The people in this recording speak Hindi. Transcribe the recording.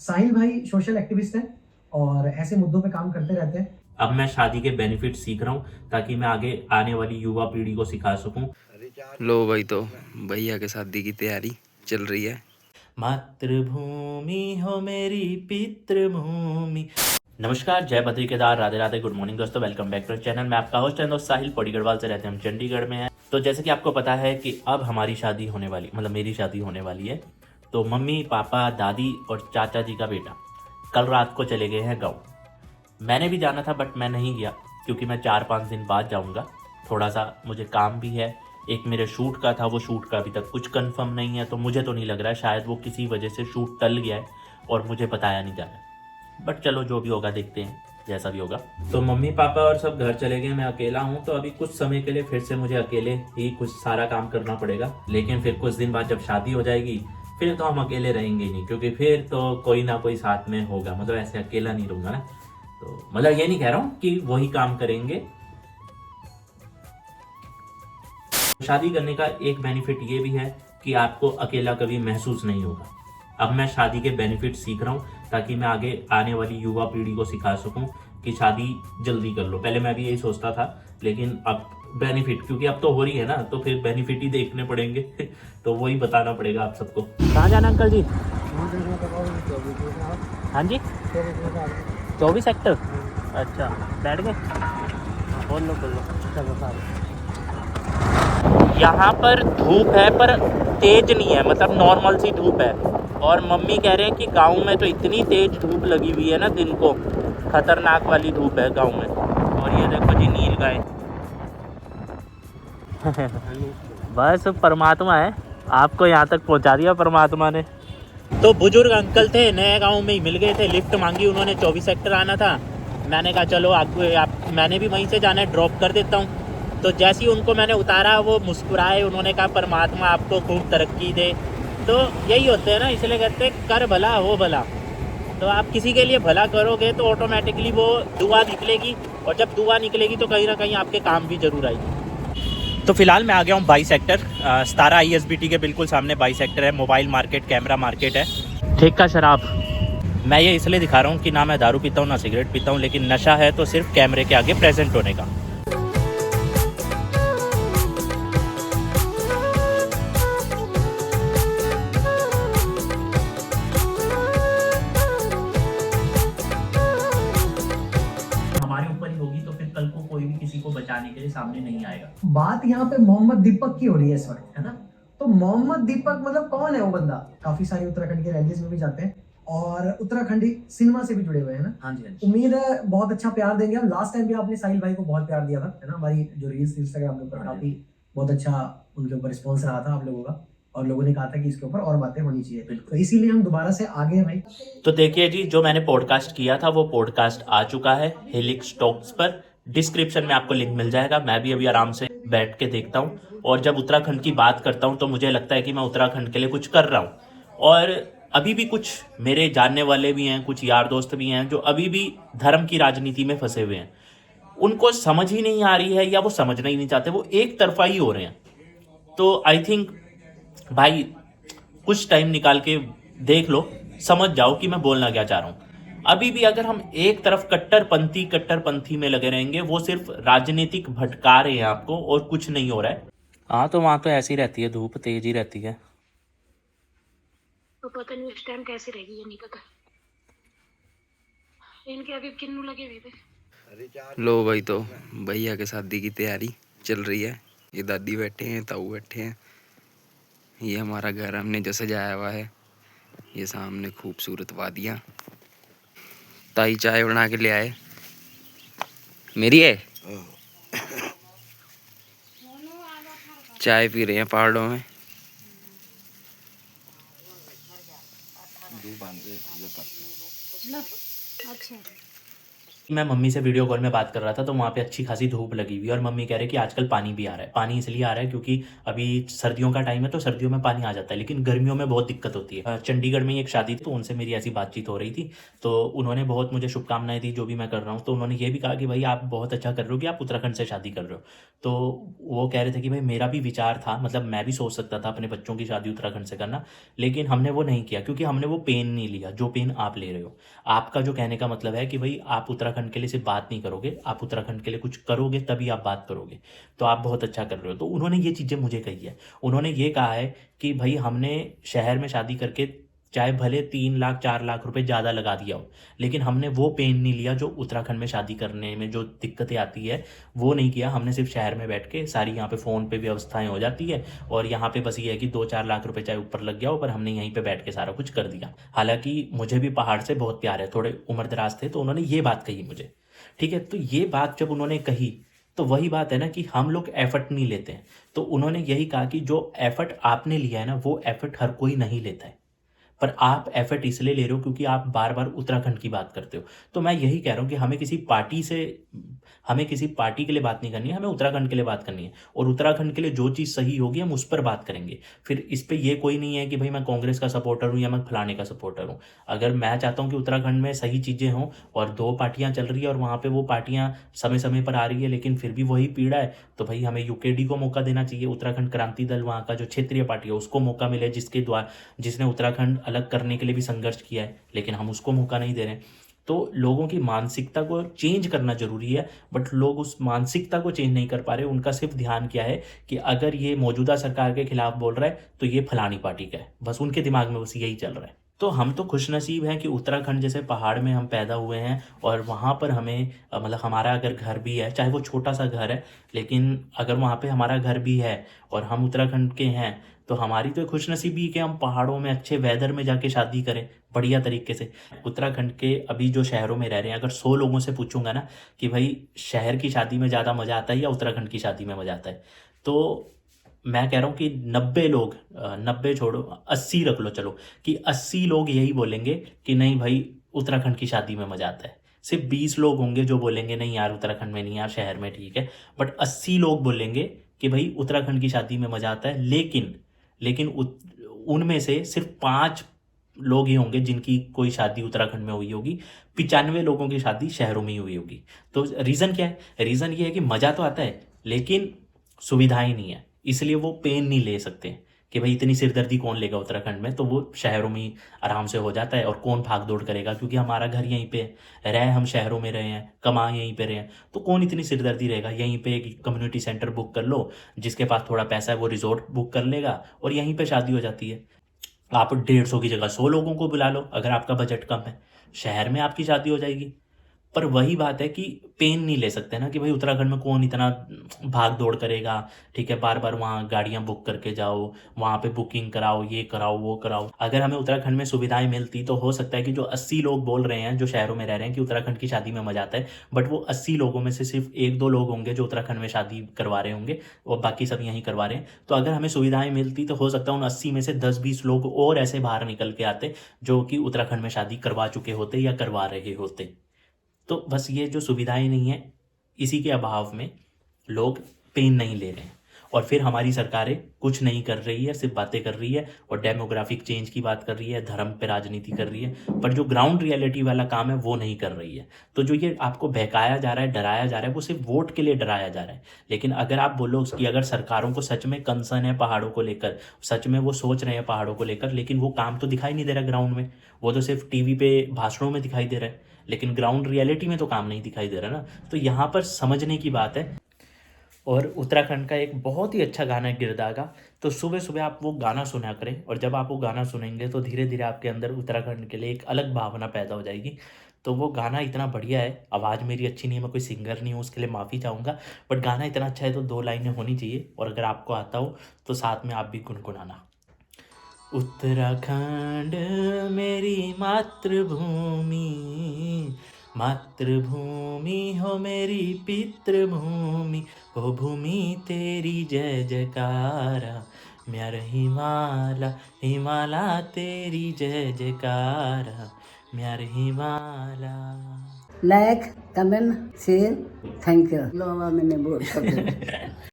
साहिल भाई सोशल एक्टिविस्ट हैं और ऐसे मुद्दों पे काम करते रहते हैं। अब मैं शादी के बेनिफिट सीख रहा हूँ ताकि मैं आगे आने वाली युवा पीढ़ी को सिखा सकूं। लो भाई, तो भैया के शादी की तैयारी चल रही है। मातृभूमि हो मेरी पितृभूमि। नमस्कार, जय बद्री केदार, राधे राधे, गुड मॉर्निंग दोस्तों, वेलकम बैक टू चैनल। मैं आपका होस्ट एंड दोस्त साहिल पौड़ी गढ़वाल से रहते हैं, हम चंडीगढ़ में हैं। तो जैसे कि आपको पता है कि अब हमारी शादी होने वाली, मतलब मेरी शादी होने वाली है। तो मम्मी पापा दादी और चाचा जी का बेटा कल रात को चले गए हैं गाँव। मैंने भी जाना था बट मैं नहीं गया क्योंकि मैं 4-5 दिन बाद जाऊंगा। थोड़ा सा मुझे काम भी है, एक मेरे शूट का था, वो शूट का अभी तक कुछ कंफर्म नहीं है। तो मुझे तो नहीं लग रहा है, शायद वो किसी वजह से शूट टल गया है और मुझे बताया नहीं जा रहा है। बट चलो जो भी होगा देखते हैं, जैसा भी होगा। तो मम्मी पापा और सब घर चले गए, मैं अकेला हूँ। तो अभी कुछ समय के लिए फिर से मुझे अकेले ही कुछ सारा काम करना पड़ेगा। लेकिन फिर कुछ दिन बाद जब शादी हो जाएगी फिर तो हम अकेले रहेंगे नहीं, क्योंकि फिर तो कोई ना कोई साथ में होगा। मतलब ऐसे अकेला नहीं रहूंगा ना। तो मतलब ये नहीं कह रहा हूँ कि वही काम करेंगे। शादी करने का एक बेनिफिट ये भी है कि आपको अकेला कभी महसूस नहीं होगा। अब मैं शादी के बेनिफिट सीख रहा हूँ ताकि मैं आगे आने वाली युवा पीढ़ी को सिखा सकूं कि शादी जल्दी कर लो। पहले मैं भी यही सोचता था, लेकिन अब बेनिफिट, क्योंकि अब तो हो रही है ना, तो फिर बेनिफिट ही देखने पड़ेंगे। तो वही बताना पड़ेगा आप सबको। कहाँ जाना अंकल जी? हाँ जी, 24 सेक्टर। अच्छा, बैठ गए? बोल लो बोल लो। यहाँ पर धूप है पर तेज नहीं है, मतलब नॉर्मल सी धूप है। और मम्मी कह रहे हैं कि गांव में तो इतनी तेज धूप लगी हुई है ना, दिन को खतरनाक वाली धूप है गांव में। और ये देखो जी, नील गाय। बस परमात्मा है, आपको यहाँ तक पहुँचा दिया परमात्मा ने। तो बुजुर्ग अंकल थे, नए गांव में ही मिल गए थे, लिफ्ट मांगी उन्होंने, 24 सेक्टर आना था। मैंने कहा चलो मैंने भी वहीं से जाना है, ड्रॉप कर देता हूँ। तो जैसे ही उनको मैंने उतारा वो मुस्कुराए, उन्होंने कहा परमात्मा आपको खूब तरक्की दे। तो यही होते हैं ना, इसलिए कहते हैं कर भला हो भला। तो आप किसी के लिए भला करोगे तो ऑटोमेटिकली वो दुआ निकलेगी, और जब दुआ निकलेगी तो कहीं ना कहीं आपके काम भी जरूर आएगी। तो फिलहाल मैं आ गया हूँ 22 सेक्टर, 17 ISBT के बिल्कुल सामने 22 सेक्टर है। मोबाइल मार्केट, कैमरा मार्केट है, ठेका शराब। मैं ये इसलिए दिखा रहा हूँ कि ना मैं दारू पीता हूँ ना सिगरेट पीता हूँ, लेकिन नशा है तो सिर्फ कैमरे के आगे प्रेजेंट होने का। हमारे ऊपर ही होगी तो फिर कल को कोई भी किसी को बचाने के लिए सामने नहीं आएगा। बात यहाँ पे मोहम्मद दीपक की हो रही है इस वक्त, है ना। तो मोहम्मद दीपक मतलब कौन है वो बंदा? काफी सारी उत्तराखंड के रैलीज में भी जाते हैं और उत्तराखंडी सिनेमा से भी जुड़े हुए हैं ना। हाँ जी, हाँ जी। उम्मीद है बहुत अच्छा प्यार देंगे हम। लास्ट टाइम भी आपने साहिल भाई को बहुत प्यार दिया था, है ना। हमारी जो रील्स इंस्टाग्राम के ऊपर काफी बहुत अच्छा उनके ऊपर रिस्पॉन्स रहा था आप लोगों का, और लोगों ने कहा था कि इसके ऊपर और बातें होनी चाहिए, तो इसीलिए हम दोबारा से आ गए भाई। तो देखिए जी, जो मैंने पॉडकास्ट किया था वो पॉडकास्ट आ चुका है हेलिक्स टॉक्स पर। डिस्क्रिप्शन में आपको लिंक मिल जाएगा। मैं भी अभी आराम से बैठ के देखता हूँ, और जब उत्तराखंड की बात करता हूँ तो मुझे लगता है कि मैं उत्तराखंड के लिए कुछ कर रहा हूँ। और अभी भी कुछ मेरे जानने वाले भी हैं, कुछ यार दोस्त भी हैं जो अभी भी धर्म की राजनीति में फंसे हुए हैं। उनको समझ ही नहीं आ रही है, या वो समझना ही नहीं चाहते, वो एक तरफा ही हो रहे हैं। तो आई थिंक भाई कुछ टाइम निकाल के देख लो, समझ जाओ कि मैं बोलना क्या चाह रहा हूँ। अभी भी अगर हम एक तरफ कट्टरपंथी में लगे रहेंगे, वो सिर्फ राजनीतिक भटका रहे हैं आपको, और कुछ नहीं हो रहा है। हाँ, तो वहां तो ऐसी रहती है, धूप तेज ही रहती है। तो पता नहीं उस टाइम कैसे रहेगी, ये नहीं पता। इनके अभी किन्नू लगे हुए थे। लो भाई, तो भैया के शादी की तैयारी चल रही है। ये दादी बैठे हैं, ताऊ बैठे हैं। ये हमारा घर हमने जो सजाया हुआ है। ये सामने खूबसूरत वादियाँ। ताई चाय बना के ले आए। मेरी है, चाय पी रहे हैं पहाड़ों में। मैं मम्मी से वीडियो कॉल में बात कर रहा था तो वहाँ पे अच्छी खासी धूप लगी हुई है और मम्मी कह रहे कि आजकल पानी भी आ रहा है। पानी इसलिए आ रहा है क्योंकि अभी सर्दियों का टाइम है तो सर्दियों में पानी आ जाता है, लेकिन गर्मियों में बहुत दिक्कत होती है। चंडीगढ़ में ही एक शादी थी तो उनसे मेरी ऐसी बातचीत हो रही थी, तो उन्होंने बहुत मुझे शुभकामनाएं दी जो भी मैं कर रहा हूँ। तो उन्होंने ये भी कहा कि भाई आप बहुत अच्छा कर रहे हो कि आप उत्तराखंड से शादी कर रहे हो। तो वो कह रहे थे कि भाई मेरा भी विचार था, मतलब मैं भी सोच सकता था अपने बच्चों की शादी उत्तराखंड से करना, लेकिन हमने वो नहीं किया क्योंकि हमने वो पेन नहीं लिया जो पेन आप ले रहे हो। आपका जो कहने का मतलब है कि भाई आप उत्तराखंड के लिए सिर्फ बात नहीं करोगे, आप उत्तराखंड के लिए कुछ करोगे तभी आप बात करोगे, तो आप बहुत अच्छा कर रहे हो। तो उन्होंने ये चीज़ें मुझे कही है। उन्होंने ये कहा है कि भाई हमने शहर में शादी करके चाहे भले 3 लाख 4 लाख रुपए ज़्यादा लगा दिया हो, लेकिन हमने वो पेन नहीं लिया जो उत्तराखंड में शादी करने में जो दिक्कतें आती है वो नहीं किया। हमने सिर्फ शहर में बैठ के सारी यहाँ पे फ़ोन पे व्यवस्थाएं हो जाती है और यहाँ पे बस ये है कि 2-4 लाख रुपए चाहे ऊपर लग गया हो, पर हमने यहीं पे बैठ के सारा कुछ कर दिया। हालांकि मुझे भी पहाड़ से बहुत प्यार है, थोड़े उम्र दराज थे तो उन्होंने ये बात कही मुझे। ठीक है, तो ये बात जब उन्होंने कही तो वही बात है ना कि हम लोग एफर्ट नहीं लेते हैं। तो उन्होंने यही कहा कि जो एफर्ट आपने लिया है ना वो एफर्ट हर कोई नहीं लेता है, पर आप एफर्ट इसलिए ले रहे हो क्योंकि आप बार बार उत्तराखंड की बात करते हो। तो मैं यही कह रहा हूँ कि हमें किसी पार्टी के लिए बात नहीं करनी है, हमें उत्तराखंड के लिए बात करनी है और उत्तराखंड के लिए जो चीज़ सही होगी हम उस पर बात करेंगे। फिर इस पे ये कोई नहीं है कि भाई मैं कांग्रेस का सपोर्टर हूँ या मैं फलाने का सपोर्टर हूँ। अगर मैं चाहता हूँ कि उत्तराखंड में सही चीज़ें हों और 2 पार्टियां चल रही है और वहाँ पे वो पार्टियां समय समय पर आ रही है लेकिन फिर भी वही पीड़ा है, तो भाई हमें यूकेडी को मौका देना चाहिए। उत्तराखंड क्रांति दल वहाँ का जो क्षेत्रीय पार्टी है उसको मौका मिले, जिसने उत्तराखंड अलग करने के लिए भी संघर्ष किया है, लेकिन हम उसको मौका नहीं दे रहे हैं। तो लोगों की मानसिकता को चेंज करना जरूरी है, बट लोग उस मानसिकता को चेंज नहीं कर पा रहे। उनका सिर्फ ध्यान क्या है कि अगर ये मौजूदा सरकार के खिलाफ बोल रहा है तो ये फलानी पार्टी का है, बस उनके दिमाग में बस यही चल रहा है। तो हम तो खुशनसीब हैं कि उत्तराखंड जैसे पहाड़ में हम पैदा हुए हैं और वहाँ पर हमें मतलब हमारा अगर घर भी है, चाहे वो छोटा सा घर है, लेकिन अगर वहाँ पे हमारा घर भी है और हम उत्तराखंड के हैं तो हमारी तो खुशनसीबी कि हम पहाड़ों में अच्छे वेदर में जाके शादी करें बढ़िया तरीके से। उत्तराखंड के अभी जो शहरों में रह रहे हैं, अगर 100 लोगों से पूछूंगा ना कि भाई शहर की शादी में ज़्यादा मज़ा आता है या उत्तराखंड की शादी में मज़ा आता है, तो मैं कह रहा हूँ कि 90 लोग 90 छोड़ो 80 रख लो चलो, कि 80 लोग यही बोलेंगे कि नहीं भाई उत्तराखंड की शादी में मज़ा आता है। सिर्फ 20 लोग होंगे जो बोलेंगे नहीं यार उत्तराखंड में नहीं, यार शहर में ठीक है। बट 80 लोग बोलेंगे कि भाई उत्तराखंड की शादी में मज़ा आता है। लेकिन उनमें से सिर्फ 5 लोग ही होंगे जिनकी कोई शादी उत्तराखंड में हुई होगी, 95 लोगों की शादी शहरों में ही हुई होगी। तो रीज़न क्या है? रीज़न ये है कि मज़ा तो आता है लेकिन सुविधाएं नहीं है, इसलिए वो पेन नहीं ले सकते कि भाई इतनी सिरदर्दी कौन लेगा उत्तराखंड में, तो वो शहरों में ही आराम से हो जाता है। और कौन भाग दौड़ करेगा क्योंकि हमारा घर यहीं पे है, रहे हम शहरों में रहे हैं, कमा यहीं पे रहे हैं, तो कौन इतनी सिरदर्दी रहेगा। यहीं पे एक कम्युनिटी सेंटर बुक कर लो, जिसके पास थोड़ा पैसा है वो रिजॉर्ट बुक कर लेगा और यहीं पे शादी हो जाती है। आप 150 की जगह 100 लोगों को बुला लो अगर आपका बजट कम है, शहर में आपकी शादी हो जाएगी। पर वही बात है कि पेन नहीं ले सकते ना कि भाई उत्तराखंड में कौन इतना भाग दौड़ करेगा। ठीक है, बार बार वहाँ गाड़ियाँ बुक करके जाओ, वहाँ पे बुकिंग कराओ, ये कराओ वो कराओ। अगर हमें उत्तराखंड में सुविधाएं मिलती तो हो सकता है कि जो 80 लोग बोल रहे हैं जो शहरों में रह रहे हैं कि उत्तराखंड की शादी में मजा आता है, बट वो 80 लोगों में से सिर्फ 1-2 लोग होंगे जो उत्तराखंड में शादी करवा रहे होंगे और बाकी सब यहीं करवा रहे हैं। तो अगर हमें सुविधाएं मिलती तो हो सकता है उन 80 में से 10-20 लोग और ऐसे बाहर निकल के आते जो कि उत्तराखंड में शादी करवा चुके होते या करवा रहे होते। तो बस ये जो सुविधाएं नहीं है, इसी के अभाव में लोग पेन नहीं ले रहे हैं और फिर हमारी सरकारें कुछ नहीं कर रही है, सिर्फ बातें कर रही है और डेमोग्राफिक चेंज की बात कर रही है, धर्म पे राजनीति कर रही है, पर जो ग्राउंड रियलिटी वाला काम है वो नहीं कर रही है। तो जो ये आपको बहकाया जा रहा है, डराया जा रहा है, वो सिर्फ वोट के लिए डराया जा रहा है। लेकिन अगर आप बोलो कि अगर सरकारों को सच में कंसर्न है पहाड़ों को लेकर, सच में वो सोच रहे हैं पहाड़ों को लेकर, लेकिन वो काम तो दिखाई नहीं दे रहा ग्राउंड में, वो तो सिर्फ टीवी पे भाषणों में दिखाई दे रहा है, लेकिन ग्राउंड रियलिटी में तो काम नहीं दिखाई दे रहा ना। तो यहाँ पर समझने की बात है। और उत्तराखंड का एक बहुत ही अच्छा गाना है गिरदा का, तो सुबह सुबह आप वो गाना सुना करें और जब आप वो गाना सुनेंगे तो धीरे धीरे आपके अंदर उत्तराखंड के लिए एक अलग भावना पैदा हो जाएगी। तो वो गाना इतना बढ़िया है, आवाज़ मेरी अच्छी नहीं है, मैं कोई सिंगर नहीं हूँ, उसके लिए माफ़ी चाहूँगा, बट गाना इतना अच्छा है तो 2 लाइनें होनी चाहिए और अगर आपको आता हो तो साथ में आप भी गुनगुनाना। उत्तराखंड मेरी मातृभूमि, मातृभूमि हो मेरी पितृभूमि, हो भूमि तेरी जय जयकारा, म्यार हिमाला हिमाला तेरी जय जयकारा, म्यार Himala. Like comment share thank you लो मैंने बोल कर